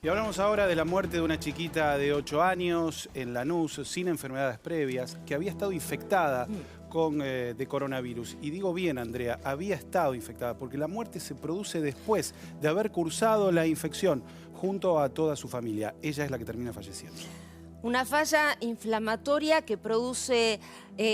Y hablamos ahora de la muerte de una chiquita de 8 años en Lanús, sin enfermedades previas, que había estado infectada de coronavirus. Y digo bien, Andrea, había estado infectada, porque la muerte se produce después de haber cursado la infección junto a toda su familia. Ella es la que termina falleciendo. Una falla inflamatoria que produce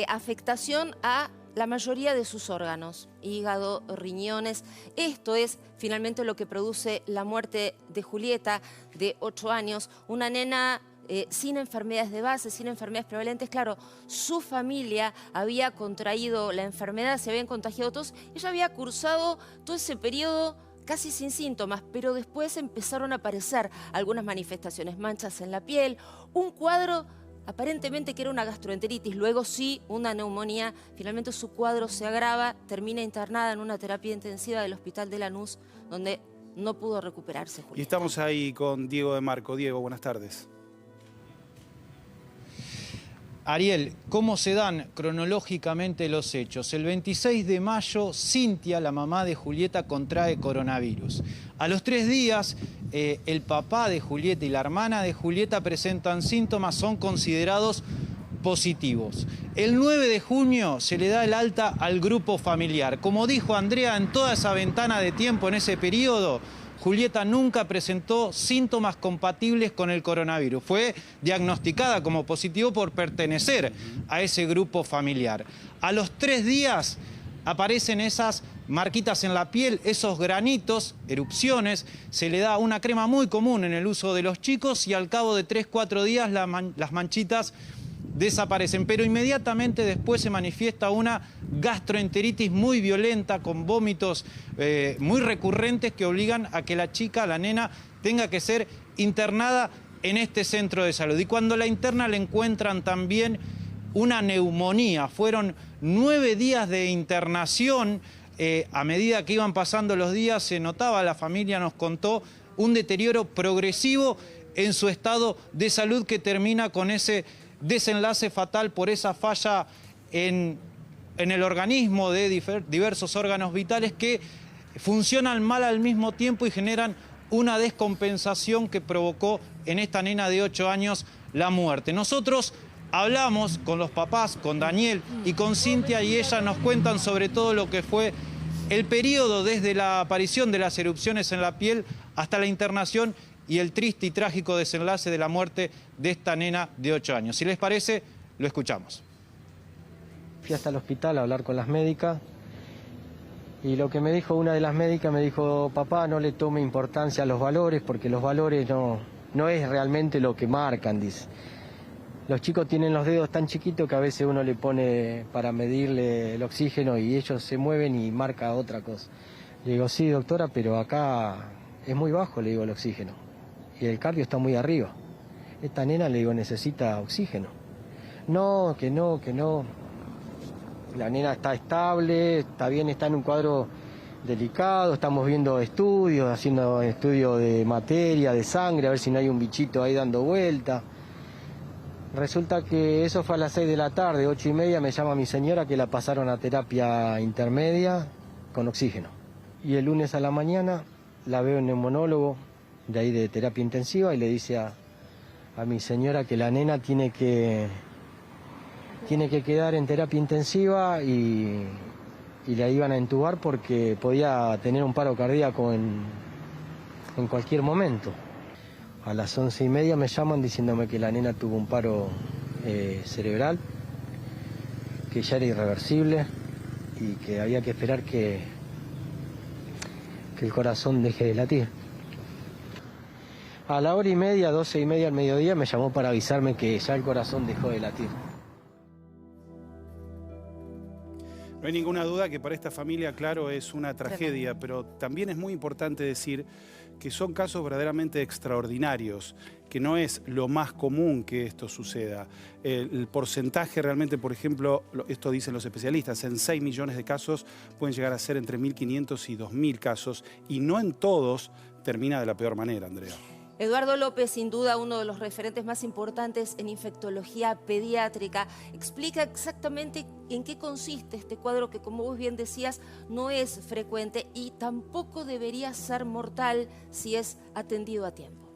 afectación a la mayoría de sus órganos, hígado, riñones. Esto es finalmente lo que produce la muerte de Julieta, de 8 años, una nena sin enfermedades de base, sin enfermedades prevalentes. Claro, su familia había contraído la enfermedad, se habían contagiado todos. Ella había cursado todo ese periodo casi sin síntomas, pero después empezaron a aparecer algunas manifestaciones, manchas en la piel, un cuadro aparentemente que era una gastroenteritis, luego sí una neumonía. Finalmente su cuadro se agrava, termina internada en una terapia intensiva del Hospital de Lanús, donde no pudo recuperarse, Julieta. Y estamos ahí con Diego de Marco. Diego, buenas tardes. Ariel, ¿cómo se dan cronológicamente los hechos? El 26 de mayo, Cintia, la mamá de Julieta, contrae coronavirus. A los 3 días, el papá de Julieta y la hermana de Julieta presentan síntomas, son considerados positivos. El 9 de junio se le da el alta al grupo familiar. Como dijo Andrea, en toda esa ventana de tiempo, en ese periodo, Julieta nunca presentó síntomas compatibles con el coronavirus. Fue diagnosticada como positivo por pertenecer a ese grupo familiar. A los 3 días aparecen esas marquitas en la piel, esos granitos, erupciones. Se le da una crema muy común en el uso de los chicos y al cabo de 3-4 días las manchitas desaparecen, pero inmediatamente después se manifiesta una gastroenteritis muy violenta, con vómitos muy recurrentes que obligan a que la chica, la nena, tenga que ser internada en este centro de salud. Y cuando la interna le encuentran también una neumonía. Fueron 9 días de internación. A medida que iban pasando los días se notaba, la familia nos contó, un deterioro progresivo en su estado de salud que termina con ese desenlace fatal por esa falla en el organismo de diversos órganos vitales que funcionan mal al mismo tiempo y generan una descompensación que provocó en esta nena de 8 años la muerte. Nosotros hablamos con los papás, con Daniel y con Cintia, y ellas nos cuentan sobre todo lo que fue el periodo desde la aparición de las erupciones en la piel hasta la internación y el triste y trágico desenlace de la muerte de esta nena de 8 años. Si les parece, lo escuchamos. Fui hasta el hospital a hablar con las médicas y lo que me dijo una de las médicas, me dijo: papá, no le tome importancia a los valores porque los valores no es realmente lo que marcan, dice. Los chicos tienen los dedos tan chiquitos que a veces uno le pone para medirle el oxígeno y ellos se mueven y marca otra cosa. Le digo: sí, doctora, pero acá es muy bajo, le digo, el oxígeno. Y el cardio está muy arriba. Esta nena, le digo, necesita oxígeno. No, que no, que no. La nena está estable, está bien, está en un cuadro delicado. Estamos viendo estudios, haciendo estudios de materia, de sangre, a ver si no hay un bichito ahí dando vuelta. Resulta que eso fue a las 6 de la tarde, 8:30, me llama mi señora que la pasaron a terapia intermedia con oxígeno. Y el lunes a la mañana la veo en neumonólogo de ahí de terapia intensiva y le dice a mi señora que la nena tiene que quedar en terapia intensiva y la iban a intubar porque podía tener un paro cardíaco en cualquier momento. A las 11:30 me llaman diciéndome que la nena tuvo un paro cerebral, que ya era irreversible y que había que esperar que el corazón deje de latir. A la 1:30, 12:30 al mediodía, me llamó para avisarme que ya el corazón dejó de latir. No hay ninguna duda que para esta familia, claro, es una tragedia, pero también es muy importante decir que son casos verdaderamente extraordinarios, que no es lo más común que esto suceda. El porcentaje realmente, por ejemplo, esto dicen los especialistas, en 6 millones de casos pueden llegar a ser entre 1.500 y 2.000 casos, y no en todos termina de la peor manera, Andrea. Eduardo López, sin duda uno de los referentes más importantes en infectología pediátrica, explica exactamente en qué consiste este cuadro que, como vos bien decías, no es frecuente y tampoco debería ser mortal si es atendido a tiempo.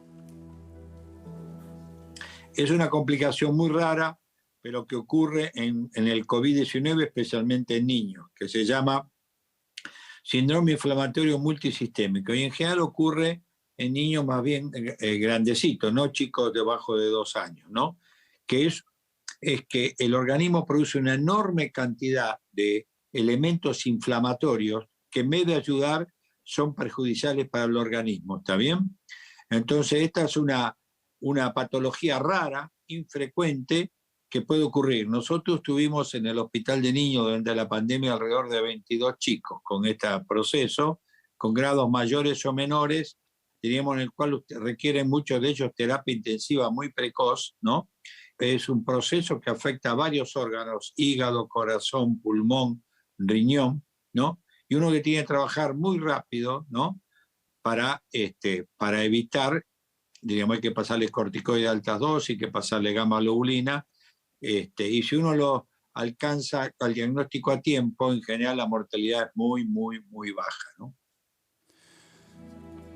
Es una complicación muy rara, pero que ocurre en el COVID-19, especialmente en niños, que se llama síndrome inflamatorio multisistémico. Y en general ocurre en niños más bien grandecitos, no chicos debajo de 2 años, ¿no? Que es que el organismo produce una enorme cantidad de elementos inflamatorios que en vez de ayudar son perjudiciales para el organismo, ¿está bien? Entonces esta es una patología rara, infrecuente, que puede ocurrir. Nosotros tuvimos en el hospital de niños durante la pandemia alrededor de 22 chicos con este proceso, con grados mayores o menores, diríamos en el cual requieren muchos de ellos terapia intensiva muy precoz, ¿no? Es un proceso que afecta a varios órganos, hígado, corazón, pulmón, riñón, ¿no? Y uno que tiene que trabajar muy rápido, ¿no? Para evitar, diríamos, hay que pasarle corticoides de altas dosis, hay que pasarle gamma globulina, y si uno lo alcanza al diagnóstico a tiempo, en general la mortalidad es muy, muy, muy baja, ¿no?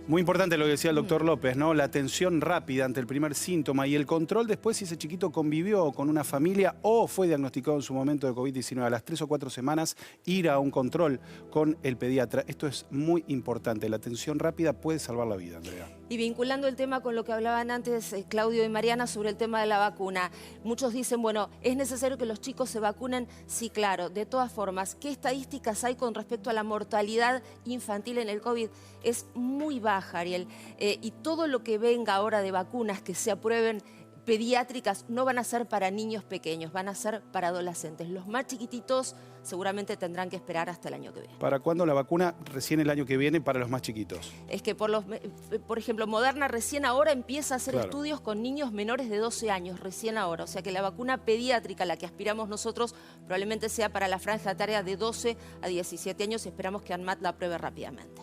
Muy importante lo que decía el doctor López, ¿no? La atención rápida ante el primer síntoma y el control después si ese chiquito convivió con una familia o fue diagnosticado en su momento de COVID-19. A las 3 o 4 semanas ir a un control con el pediatra. Esto es muy importante. La atención rápida puede salvar la vida, Andrea. Y vinculando el tema con lo que hablaban antes Claudio y Mariana sobre el tema de la vacuna. Muchos dicen, bueno, ¿es necesario que los chicos se vacunen? Sí, claro. De todas formas, ¿qué estadísticas hay con respecto a la mortalidad infantil en el COVID? Es muy baja, Ariel. Y todo lo que venga ahora de vacunas que se aprueben pediátricas no van a ser para niños pequeños, van a ser para adolescentes. Los más chiquititos seguramente tendrán que esperar hasta el año que viene. ¿Para cuándo la vacuna? Recién el año que viene para los más chiquitos. Es que, por ejemplo, Moderna recién ahora empieza a hacer estudios con niños menores de 12 años, recién ahora. O sea que la vacuna pediátrica, la que aspiramos nosotros, probablemente sea para la franja etaria de 12 a 17 años y esperamos que ANMAT la apruebe rápidamente.